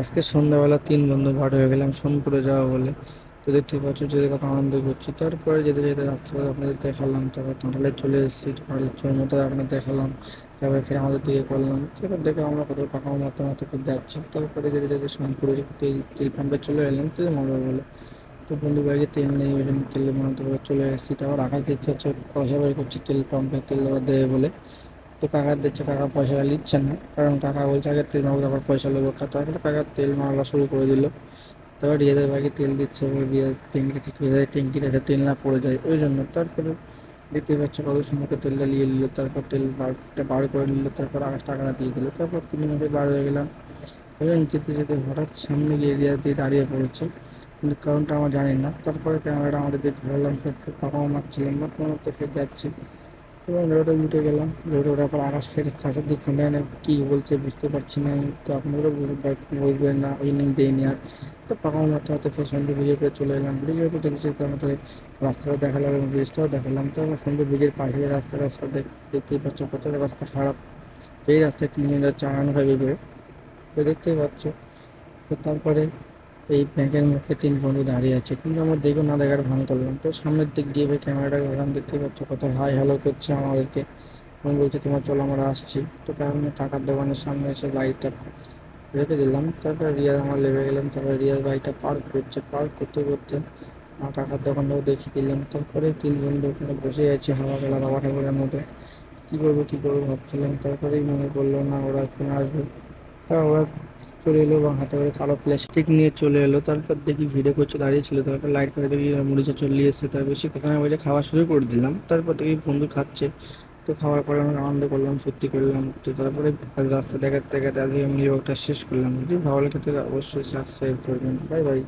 আজকে সন্ধ্যাবেলা তিন বন্ধু ভাট হয়ে গেলাম সোনপুরে যাওয়া বলে। তো দেখতে পাচ্ছ যে কত আনন্দ করছি। তারপরে যেতে যেতে রাস্তাটা আপনাদের দেখালাম, তারপর টাঁটালে চলে এসেছি, টাঁটালের চৌমুটা আপনাদের দেখালাম। তারপরে ফের আমাদের দিকে করলাম, তারপর দেখে আমরা কত পাকা মারতে মারতে করে যাচ্ছি। তারপরে যেতে যেতে সোনপুরে তেল তেল পাম্পে চলে এলাম তেল মারবো বলে। তো বন্ধু বাইকে তেল নেই, ওই জন্য তেল মারতে করে চলে এসেছি। তারপর আকাশ দেখতে হচ্ছে পয়সা বের করছি তেল পাম্পে তেল দেওয়া দেবে বলে। তো কাকা দিচ্ছে, কাকা পয়সাটা নিচ্ছে না, কারণ কাকা বলছে আগে তেল মারবো তারপর পয়সা নেবো। তারপরে কাকা তেল মারা শুরু করে দিল। তারপর রিয়াদের বাইকে তেল দিচ্ছে, এবার রিয়াদ ট্যাঙ্কি ঠিক হয়ে যায়, ট্যাঙ্কিটা যাতে তেল না পড়ে যায় ওই জন্য। তারপরে দেখতে পাচ্ছ কত সুন্দর করে তেলটা নিয়ে নিল, তারপর তেল বার করে নিল, তারপর আকাশ টাকাটা দিয়ে দিল। তারপর 3 মিনিটে বার হয়ে গেলাম। এবার যেতে যেতে হঠাৎ সামনে গিয়ে রিয়াদ দিয়ে দাঁড়িয়ে পড়েছে, কিন্তু কারণটা আমরা জানি না। তারপরে ক্যামেরাটা আমাদের দিকে ঘোরালাম, তারপর পাকা মারছিলাম বা কোনো ফের যাচ্ছি। এবং রোডে উঠে গেলাম, রোডে ওঠার পর আকাশ ফের কাছের দিক ফোনে কী বলছে বুঝতে পারছি না। তো আপনাদেরও বুঝবেন না, ওই জন্য দেয়নি আর। তো পাকা মারতে মারতে ফের সন্ধ্যে ব্রিজের উপরে চলে এলাম, ব্রিজের উপরে যেতে যেতে আমাদের রাস্তাটা দেখালাম এবং ব্রিজটাও দেখালাম। তো আমরা সন্ধ্যে ব্রিজের পাশে যে রাস্তা দেখতেই পাচ্ছ কতটা রাস্তা খারাপ। তো এই রাস্তায় 3 মিনিট চালানো হয় বেরোয়, তো দেখতেই পাচ্ছ। তো তারপরে এই ব্যাংকের মুখে তিন বন্ধু দাঁড়িয়ে আছে, কিন্তু আমার দেখো না দেখার ভান করলাম। তো সামনের দিক গিয়ে ক্যামেরাটা ঘোরান, দেখতে পাচ্ছ কত হাই হ্যালো করছে আমাদেরকে এবং বলছে তোমার চলো আমরা আসছি। তো কারণ কাকার দোকানের সামনে এসে বাইকটা রেখে দিলাম, তারপরে রিয়াজ আমার লেবে গেলাম। তারপরে রিয়াজ বাইকটা পার্ক করছে, পার্ক করতে করতে আমার কাকার দোকানটাও দেখিয়ে দিলাম। তারপরে তিন বন্ধু ওখানে বসে আছে হাওয়া খেলা বাবা ঠাকুরের মতো। কী করবো ভাবছিলাম, তারপরেই মনে পড়লো না ওরা এখানে আসবে। তা ওরা চলে এলো এবং হাতে করে কালো প্লাস্টিক নিয়ে চলে এলো। তারপর দেখি ভিডিও করছে দাঁড়িয়ে ছিল, তারপর লাইট করে দেখি মরিচা চলে এসেছে, তারপর সে কোথায় বলে খাওয়া শুরু করে দিলাম। তারপর দেখি বন্ধু খাচ্ছে। তো খাওয়ার পরে আমরা আনন্দ করলাম, ফুর্তি করলাম। তো তারপরে রাস্তা দেখাতে দেখাতে আজকে আমি ব্লগটা শেষ করলাম। যদি ভালো লাগে থাকে অবশ্যই সাবস্ক্রাইব করবেন। Bye bye.